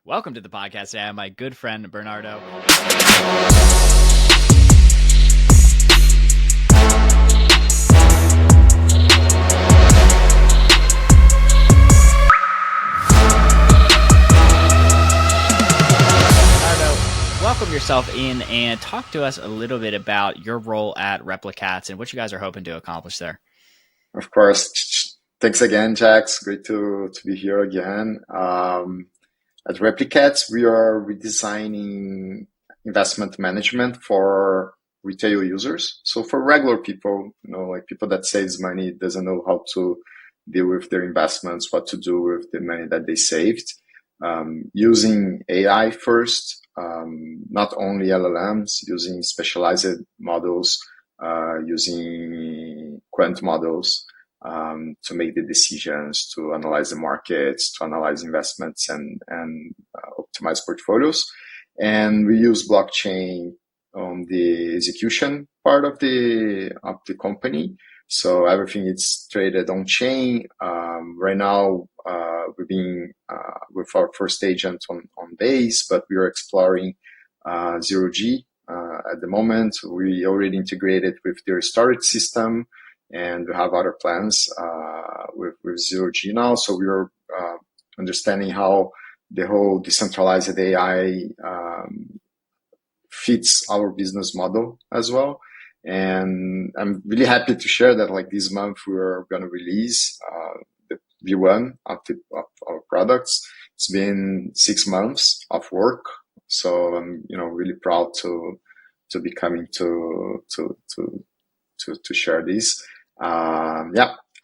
Welcome to the podcast today. I have my good friend Bernardo. Welcome yourself in and talk to us a little bit about your role at Replicats and what you guys are hoping to accomplish there. Of course. Thanks again, Jax. Great to be here again. At Replicats, we are redesigning investment management for retail users. So for regular people, like people that saves money, doesn't know how to deal with their investments, what to do with the money that they saved, using AI first, not only LLMs, using specialized models, using quant models, to make the decisions, to analyze the markets, to analyze investments and optimize portfolios. And we use blockchain on the execution part of the company. So everything is traded on chain. Right now, we've been with our first agent on base, but we are exploring 0G. At the moment, we already integrated with their storage system, and we have other plans with 0G now. So we are understanding how the whole decentralized AI fits our business model as well. And I'm really happy to share that like this month we're going to release the V1 of our products. It's been 6 months of work, so I'm really proud to be coming to share this.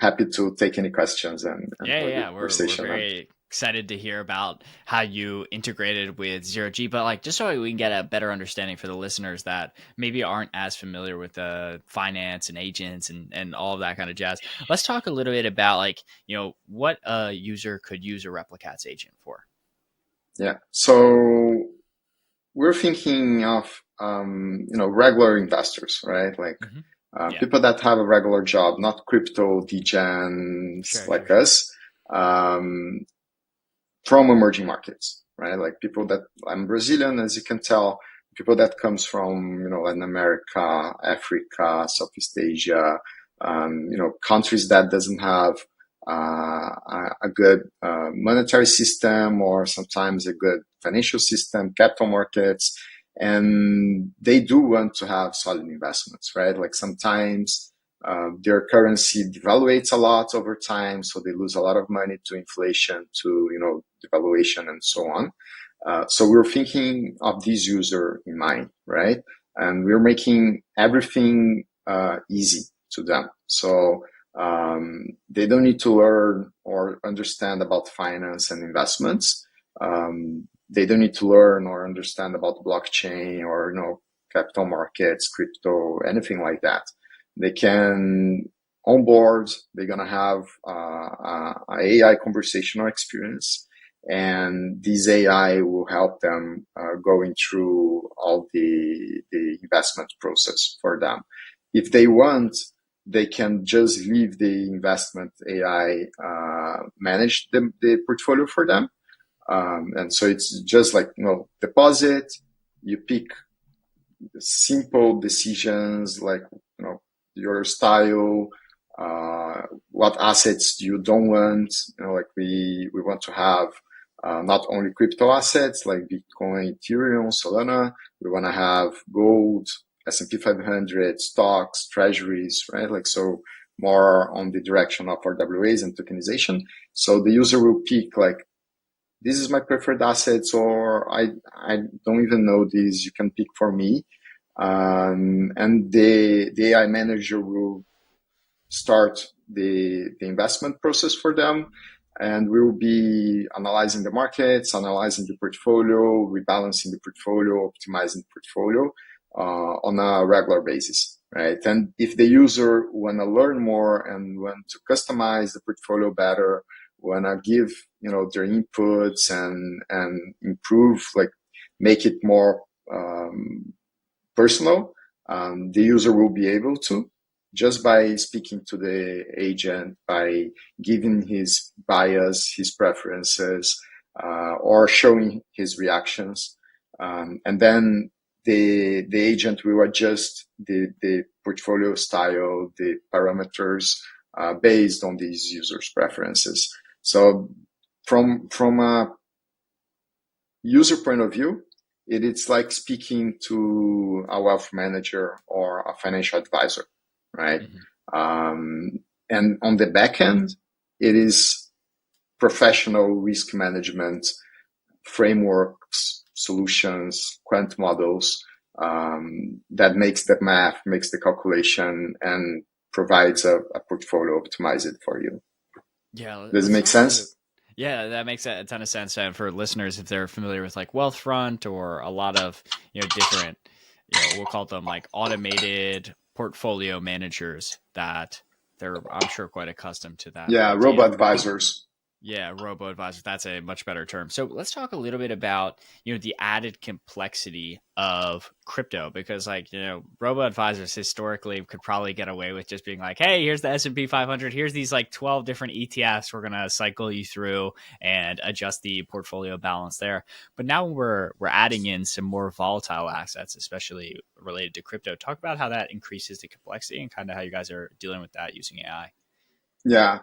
Happy to take any questions and We're very excited to hear about how you integrated with 0G, but like just so we can get a better understanding for the listeners that maybe aren't as familiar with finance and agents and all of that kind of jazz. Let's talk a little bit about what a user could use a Replicats agent for. Yeah, so we're thinking of regular investors, right? Like people that have a regular job, not crypto degens us. From emerging markets, right? Like people that I'm Brazilian, as you can tell, people that comes from, Latin America, Africa, Southeast Asia, countries that doesn't have a good monetary system or sometimes a good financial system, capital markets, and they do want to have solid investments, right? Like sometimes their currency devaluates a lot over time, so they lose a lot of money to inflation, to devaluation, and so on. So we're thinking of this user in mind, right? And we're making everything easy to them. So they don't need to learn or understand about finance and investments. They don't need to learn or understand about blockchain or capital markets, crypto, anything like that. They can onboard. They're gonna have a AI conversational experience, and this AI will help them going through all the investment process for them. If they want, they can just leave the investment AI manage the portfolio for them. And so it's just like, deposit, you pick simple decisions like, your style, what assets you don't want. Like we want to have not only crypto assets like Bitcoin, Ethereum, Solana. We want to have gold, S&P 500, stocks, treasuries, right? Like so more on the direction of RWAs and tokenization. So the user will pick like, this is my preferred assets, or I don't even know this. You can pick for me. And the AI manager will start the investment process for them, and we will be analyzing the markets, analyzing the portfolio, rebalancing the portfolio, optimizing the portfolio on a regular basis, right? And if the user want to learn more and want to customize the portfolio better, want to give their inputs and improve, like make it more personal, the user will be able to, just by speaking to the agent, by giving his bias, his preferences, or showing his reactions. And then the agent will adjust the portfolio style, the parameters based on these users' preferences. So from a user point of view, it's like speaking to a wealth manager or a financial advisor, right? And on the back end, it is professional risk management frameworks, solutions, quant models that makes the math, makes the calculation, and provides a portfolio optimized for you. Yeah, Does it let's make talk a little. sense? Yeah, that makes a ton of sense. And for listeners, if they're familiar with like Wealthfront or a lot of different, we'll call them like automated portfolio managers, that they're, I'm sure, quite accustomed to that Yeah, idea. Robo-Advisors. Yeah, robo-advisors. That's a much better term. So let's talk a little bit about, the added complexity of crypto, because like, robo-advisors historically could probably get away with just being like, hey, here's the S&P 500. Here's these like 12 different ETFs. We're going to cycle you through and adjust the portfolio balance there. But now we're adding in some more volatile assets, especially related to crypto. Talk about how that increases the complexity and kind of how you guys are dealing with that using AI. Yeah.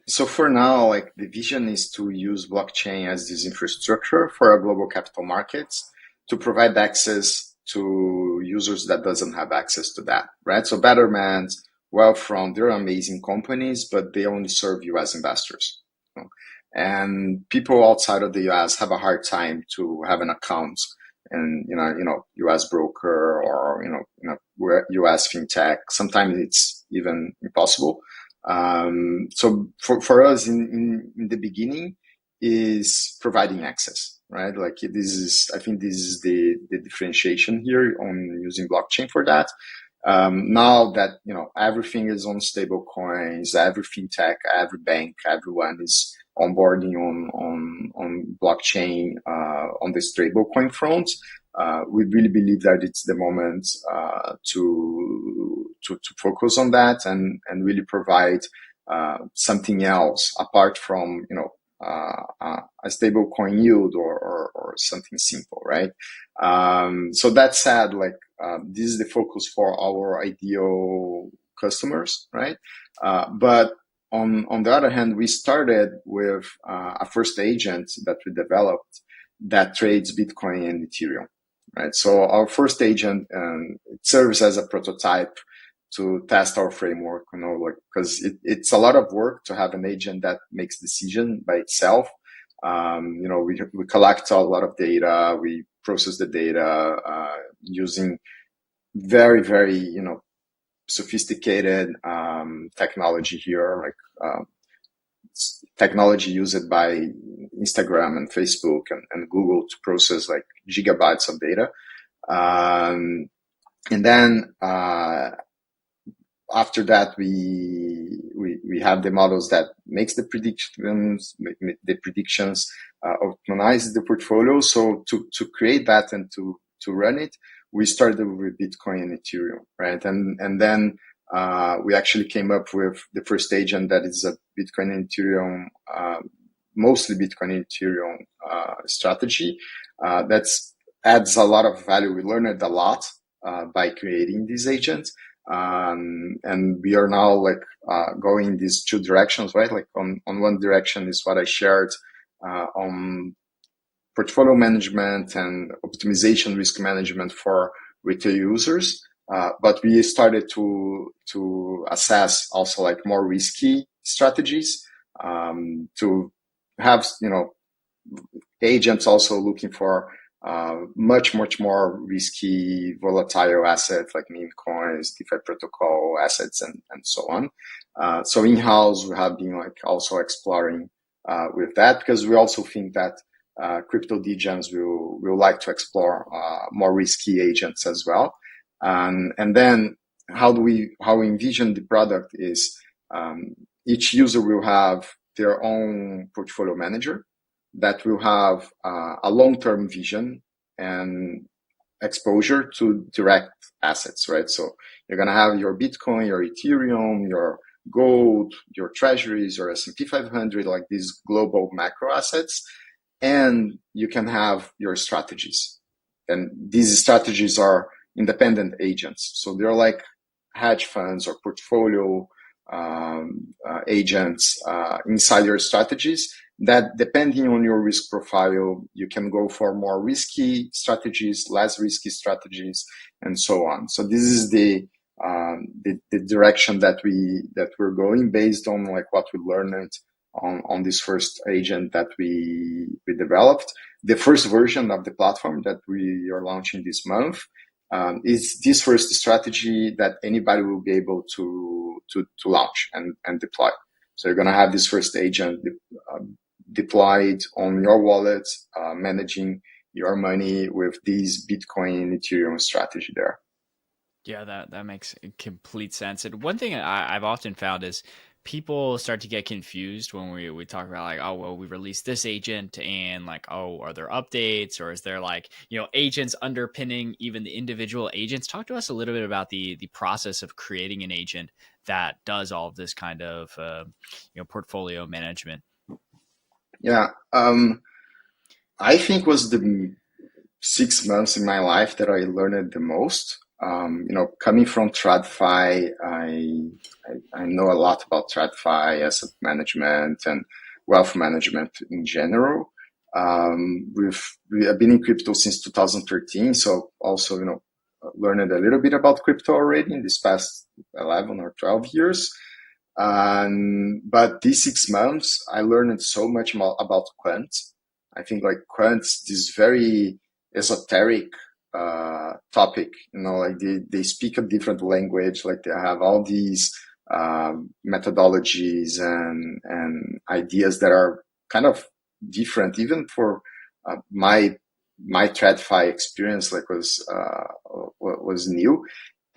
So for now, like the vision is to use blockchain as this infrastructure for our global capital markets to provide access to users that doesn't have access to that, right? So Betterment, Wealthfront, they're amazing companies, but they only serve US investors. You know? And people outside of the US have a hard time to have an account in US broker or US fintech. Sometimes it's even impossible. So for us in the beginning is providing access, right? Like I think this is the differentiation here on using blockchain for that. Now that, everything is on stable coins, every fintech, every bank, everyone is onboarding on blockchain, on the stable coin front. We really believe that it's the moment to focus on that and really provide something else apart from a stable coin yield or something simple, right? So that said, like this is the focus for our ideal customers, right? But on the other hand, we started with a first agent that we developed that trades Bitcoin and Ethereum. Right. So our first agent it serves as a prototype to test our framework, like because it's a lot of work to have an agent that makes decision by itself. We collect a lot of data, we process the data using very, very sophisticated technology here, like technology used by Instagram and Facebook and Google to process like gigabytes of data. And then after that, we have the models that makes the predictions, optimize the portfolio. So to create that and to run it, we started with Bitcoin and Ethereum, right? And then we actually came up with the first agent that is a Bitcoin and Ethereum, mostly Bitcoin and Ethereum strategy. That adds a lot of value. We learned a lot by creating these agents. And we are now like going in these two directions, right? Like on one direction is what I shared on portfolio management and optimization risk management for retail users. But we started to assess also like more risky strategies to have agents also looking for much more risky, volatile assets like meme coins, DeFi protocol assets, and so on. So in-house, we have been like also exploring with that because we also think that crypto degens will like to explore more risky agents as well. And then how we envision the product is each user will have their own portfolio manager that will have a long-term vision and exposure to direct assets, right? So you're going to have your Bitcoin, your Ethereum, your gold, your treasuries, your S&P 500, like these global macro assets. and you can have your strategies. And these strategies are independent agents. So they're like hedge funds or portfolio agents inside your strategies that, depending on your risk profile, you can go for more risky strategies, less risky strategies, and so on. So this is the direction that we're going based on like what we learned on this first agent that we developed. The first version of the platform that we are launching this month is this first strategy that anybody will be able to launch and deploy. So you're going to have this first agent deployed on your wallet, managing your money with this Bitcoin Ethereum strategy there. Yeah, that makes complete sense. And one thing I've often found is people start to get confused when we talk about like, oh, well, we released this agent and like, oh, are there updates, or is there like, agents underpinning even the individual agents? Talk to us a little bit about the process of creating an agent that does all of this kind of, portfolio management. Yeah. I think was the 6 months in my life that I learned the most. Coming from TradFi, I know a lot about TradFi, asset management, and wealth management in general. We have been in crypto since 2013, so also learned a little bit about crypto already in this past 11 or 12 years. But these 6 months, I learned so much more about Quant. I think like Quant, this very esoteric topic, like they speak a different language, like they have all these methodologies and ideas that are kind of different, even for my TradFi experience, like was new.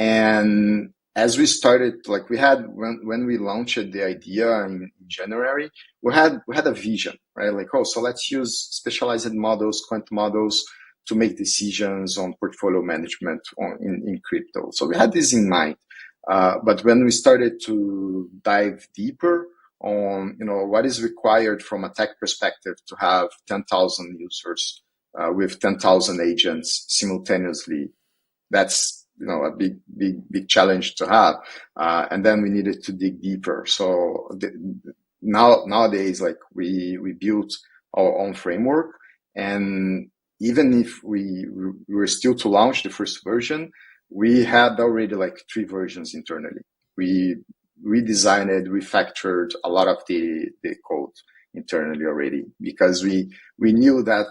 And as we started, like we had when we launched the idea in January, we had a vision, right? Like, oh, so let's use specialized models, quant models, to make decisions on portfolio management in crypto. So we had this in mind. But when we started to dive deeper on, what is required from a tech perspective to have 10,000 users with 10,000 agents simultaneously, that's a big challenge to have. And then we needed to dig deeper. So nowadays, like we built our own framework, and even if we were still to launch the first version, we had already like 3 versions internally. We redesigned it, refactored a lot of the code internally already, because we knew that,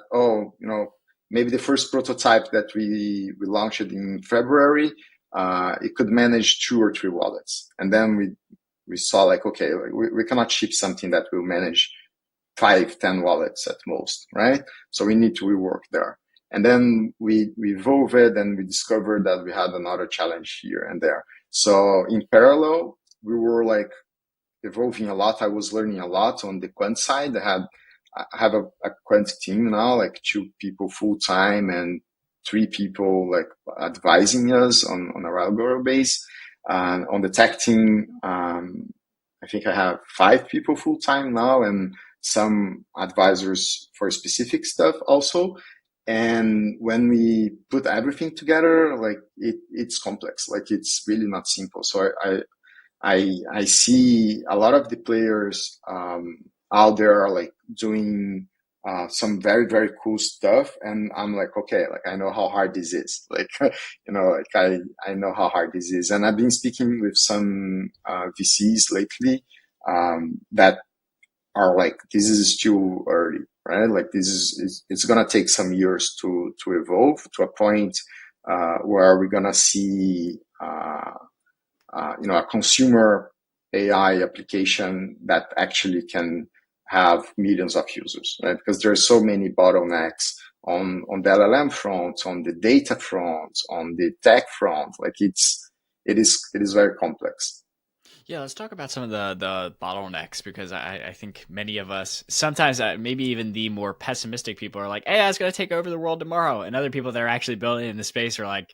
maybe the first prototype that we launched in February, it could manage 2 or 3 wallets. And then we saw like, okay, we cannot ship something that will manage 5, 10 wallets at most, right? So we need to rework there. And then we evolved and we discovered that we had another challenge here and there. So in parallel, we were like evolving a lot. I was learning a lot on the quant side. I have a quant team now, like 2 people full time and 3 people like advising us on a regular basis. On the tech team, I think I have 5 people full time now, and some advisors for specific stuff also. And when we put everything together, like it's complex, like it's really not simple. So I see a lot of the players out there are like doing some very, very cool stuff. And I'm like, okay, like I know how hard this is. Like, like I know how hard this is. And I've been speaking with some VCs lately that are like, this is still early, right? Like this it's going to take some years to evolve to a point where we're going to see, a consumer AI application that actually can have millions of users, right? Because there's so many bottlenecks on the LLM front, on the data front, on the tech front. Like it is very complex. Yeah, let's talk about some of the bottlenecks, because I think many of us sometimes, maybe even the more pessimistic people, are like, "Hey, it's going to take over the world tomorrow," and other people that are actually building in the space are like,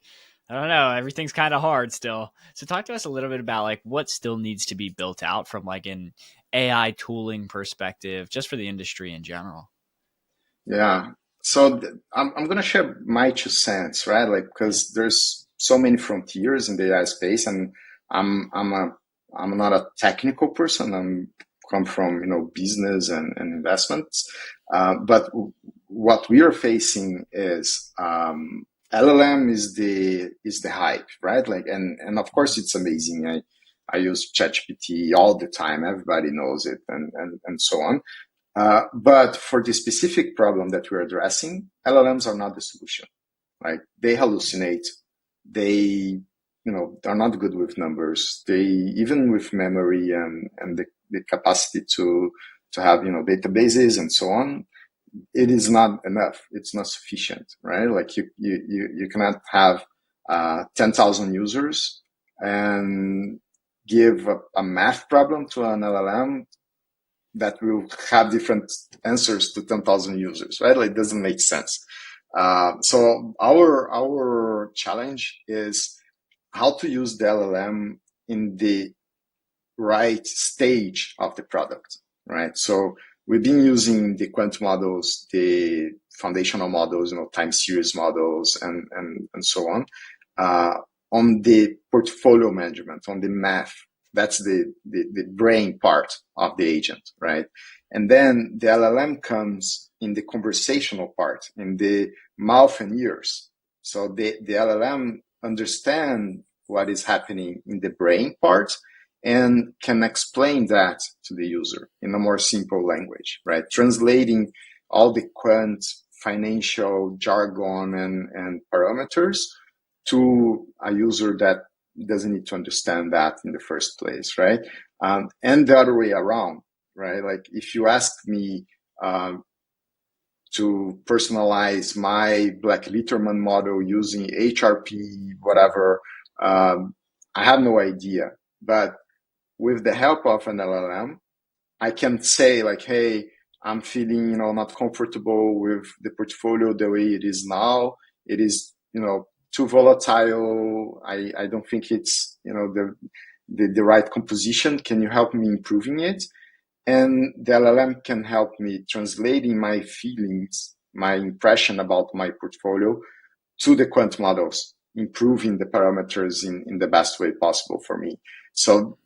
"I don't know, everything's kind of hard still." So, talk to us a little bit about like what still needs to be built out from like an AI tooling perspective, just for the industry in general. Yeah. So I'm gonna share my 2 cents, right? Like Yeah. because there's so many frontiers in the AI space, and I'm I'm not a technical person. I'm come from business and investments, but what we are facing is LLM is the hype, right? Like and of course it's amazing. I use ChatGPT all the time. Everybody knows it, and so on. But for the specific problem that we're addressing, LLMs are not the solution. Like they hallucinate, they they're not good with numbers. They even with memory and the capacity to have databases and so on. It is not enough. It's not sufficient, right? Like you cannot have 10,000 users and give a math problem to an LLM that will have different answers to 10,000 users, right? Like it doesn't make sense. So our challenge is how to use the LLM in the right stage of the product, right? So we've been using the quant models, the foundational models, time series models, and so uh, on the portfolio management, on the math. That's the brain part of the agent, right? And then the LLM comes in the conversational part, in the mouth and ears. So the LLM understand what is happening in the brain part and can explain that to the user in a more simple language, right? Translating all the quant financial jargon and parameters to a user that doesn't need to understand that in the first place, right? And the other way around, right? Like if you ask me to personalize my Black Litterman model using HRP, whatever, I have no idea. But with the help of an LLM, I can say like, hey, I'm feeling, not comfortable with the portfolio the way it is now. It is, too volatile. I don't think it's, the right composition. Can you help me improving it? And the LLM can help me translating my feelings, my impression about my portfolio to the quant models, improving the parameters in the best way possible for me. So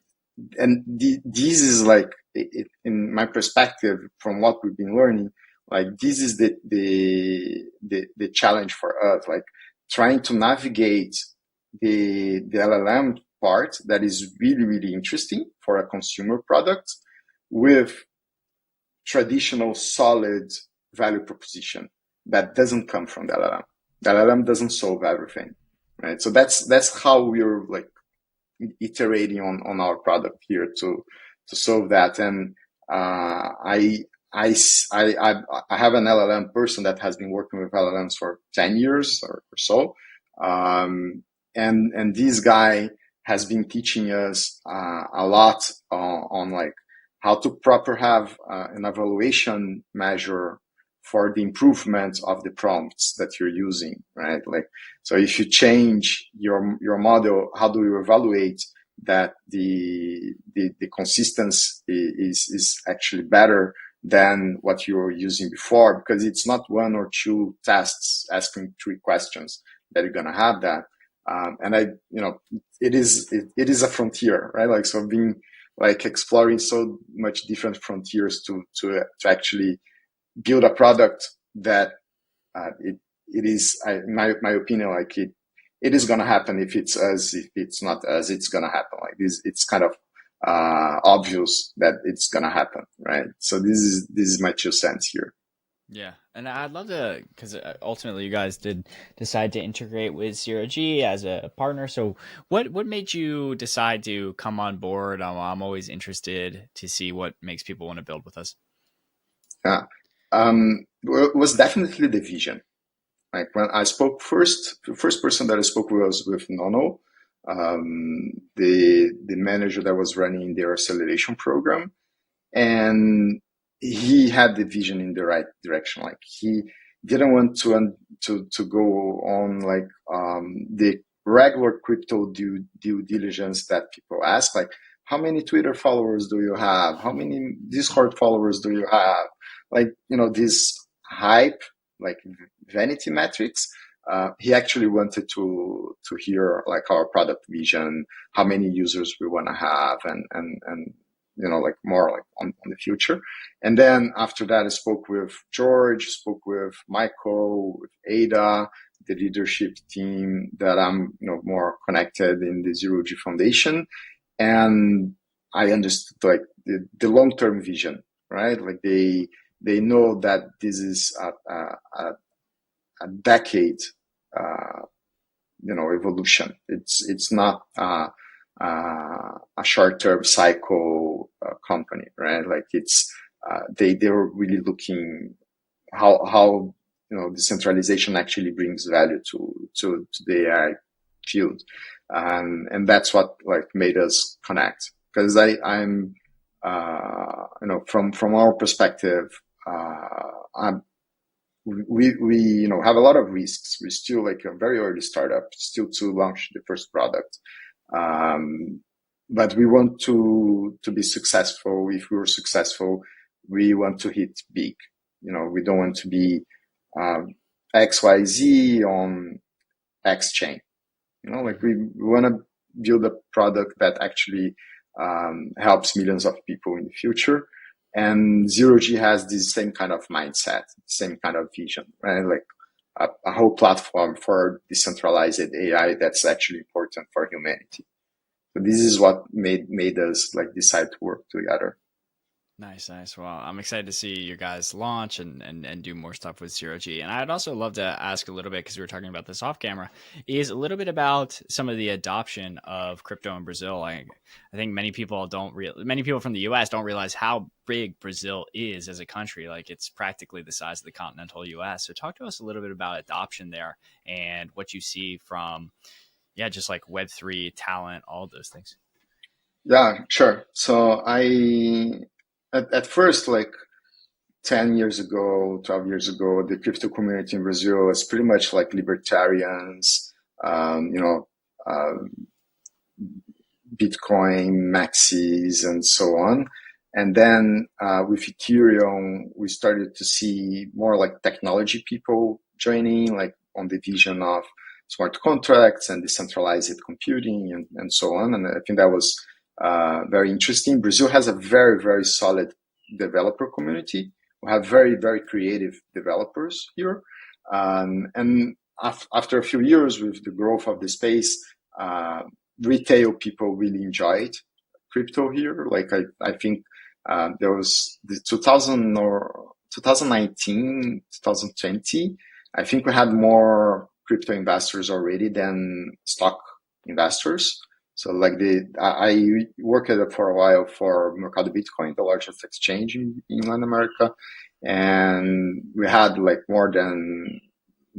and this is like in my perspective from what we've been learning, like this is the challenge for us, like trying to navigate the LLM part that is really really interesting for a consumer product with traditional solid value proposition that doesn't come from the LLM. The LLM doesn't solve everything, right? So that's how we're like iterating on our product here to solve that. And I have an LLM person that has been working with LLMs for 10 years or so. And this guy has been teaching us a lot on like how to proper have an evaluation measure for the improvement of the prompts that you're using, right? Like, so if you change your model, how do you evaluate that the consistency is actually better than what you were using before? Because it's not one or two tests asking 3 questions that you're gonna have that. And it is a frontier, right? Like, so being like exploring so much different frontiers to actually build a product that it is, in my opinion, like it is gonna happen. If it's us, if it's not us, it's gonna happen. Like this, it's kind of obvious that it's gonna happen, right? So this is my 2 cents here. Yeah, and I'd love to, because ultimately you guys did decide to integrate with Zero G as a partner. So, what made you decide to come on board? I'm always interested to see what makes people want to build with us. Yeah, it was definitely the vision. Like when I spoke first, the first person that I spoke with was with Nono, the manager that was running their acceleration program, and he had the vision in the right direction. Like he didn't want to go on like the regular crypto due diligence that people ask, like how many Twitter followers do you have? How many Discord followers do you have? Like these hype, like vanity metrics. He actually wanted to hear like our product vision, how many users we want to have, and like more like on the future. And then after that, I spoke with George, spoke with Michael, with Ada, the leadership team that I'm more connected in the Zero G Foundation, and I understood like the long term vision, right? Like they know that this is a decade, evolution. It's not a short term cycle company, right? Like it's they're really looking how decentralization actually brings value to the AI field, and that's what like made us connect. Because I'm from our perspective, we have a lot of risks. We're still like a very early startup, still to launch the first product. But we want to be successful. If we're successful, we want to hit big. We don't want to be XYZ on X chain. Like we want to build a product that actually helps millions of people in the future. And Zero G has this same kind of mindset, same kind of vision, right? Like a whole platform for decentralized AI that's actually important for humanity. So this is what made us like decide to work together. Nice, nice. Well, I'm excited to see you guys launch and do more stuff with Zero G. And I'd also love to ask a little bit, because we were talking about this off camera, is a little bit about some of the adoption of crypto in Brazil. I think many people many people from the US don't realize how big Brazil is as a country. Like it's practically the size of the continental US. So talk to us a little bit about adoption there and what you see from, yeah, just like Web3 talent, all of those things. Yeah, sure. So at first, like 10 years ago, 12 years ago, the crypto community in Brazil was pretty much like libertarians, uh, Bitcoin maxis and so on. And then with Ethereum, we started to see more like technology people joining, like on the vision of smart contracts and decentralized computing and so on. And I think that was very interesting. Brazil has a very, very solid developer community. We have very, very creative developers here. And after a few years with the growth of the space, retail people really enjoyed crypto here. Like I think there was the 2000 or 2019, 2020. I think we had more crypto investors already than stock investors. So like I worked for a while for Mercado Bitcoin, the largest exchange in Latin America, and we had like more than,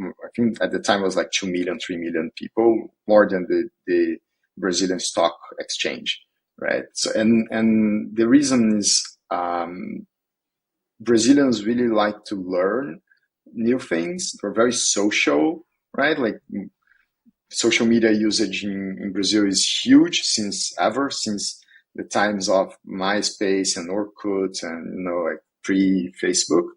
I think at the time it was like 2 million, 3 million people, more than the Brazilian stock exchange, right? So and the reason is Brazilians really like to learn new things. They're very social, right? Like social media usage in Brazil is huge since the times of MySpace and Orkut and like pre-Facebook.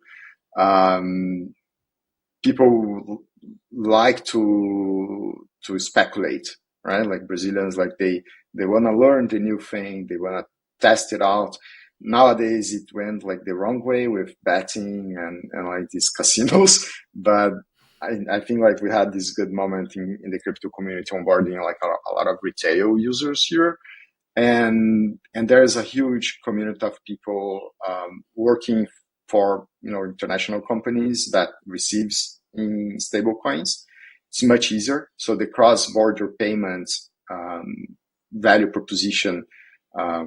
People like to speculate, right? Like Brazilians, like they want to learn the new thing, they want to test it out. Nowadays, it went like the wrong way with betting and like these casinos, but I think like we had this good moment in the crypto community onboarding like a lot of retail users here, and there is a huge community of people working for international companies that receives in stablecoins. It's much easier. So the cross-border payments value proposition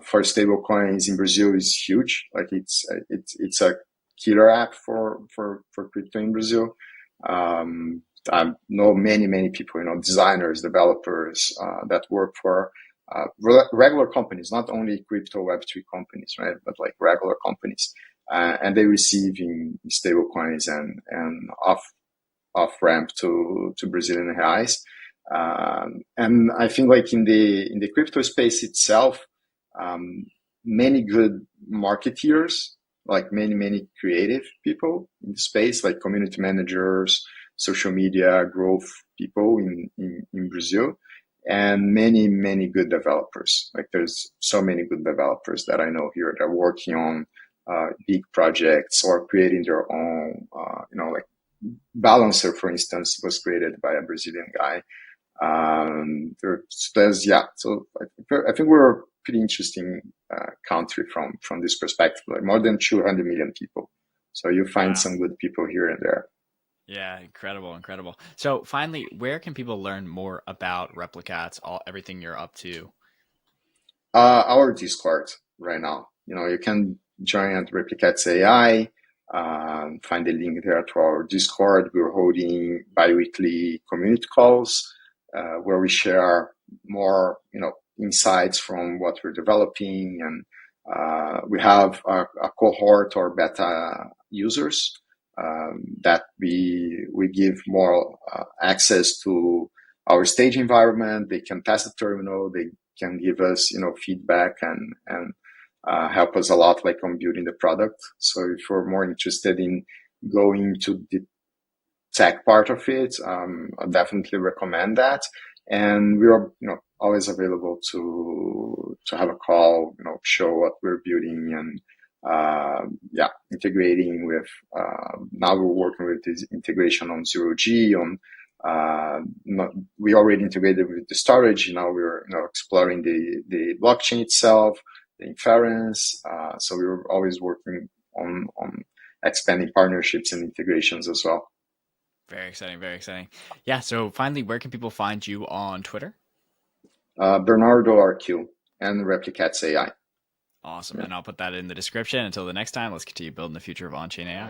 for stablecoins in Brazil is huge. Like it's a killer app for crypto in Brazil. I know many people, designers, developers that work for regular companies, not only crypto Web3 companies, right? But like regular companies, and they receive in stable coins and off ramp to Brazilian reais. And I think like in the crypto space itself, many good marketeers like many creative people in the space, like community managers, social media growth people in Brazil, and many good developers. Like there's so many good developers that I know here that are working on big projects or creating their own, like Balancer, for instance, was created by a Brazilian guy. Yeah. So I think we're a pretty interesting country from this perspective. Like more than 200 million people. So you find Wow. some good people here and there. Yeah, incredible, incredible. So finally, where can people learn more about Replicats, everything you're up to? Our Discord right now. You can join at Replicates AI. Find the link there to our Discord. We're holding bi-weekly community calls where we share more, insights from what we're developing, and we have a cohort or beta users that we give more access to our stage environment. They can test the terminal. They can give us, feedback and help us a lot, like on building the product. So if you're more interested in going to the tech part of it, I definitely recommend that. And we are, always available to have a call, show what we're building and integrating with. Now we're working with this integration on 0G on. We already integrated with the storage. Now we're exploring the blockchain itself, the inference. So we're always working on expanding partnerships and integrations as well. Very exciting, very exciting. Yeah, so finally, where can people find you on Twitter? Bernardo RQ and Replicates AI. Awesome. And I'll put that in the description. Until the next time, let's continue building the future of on-chain AI.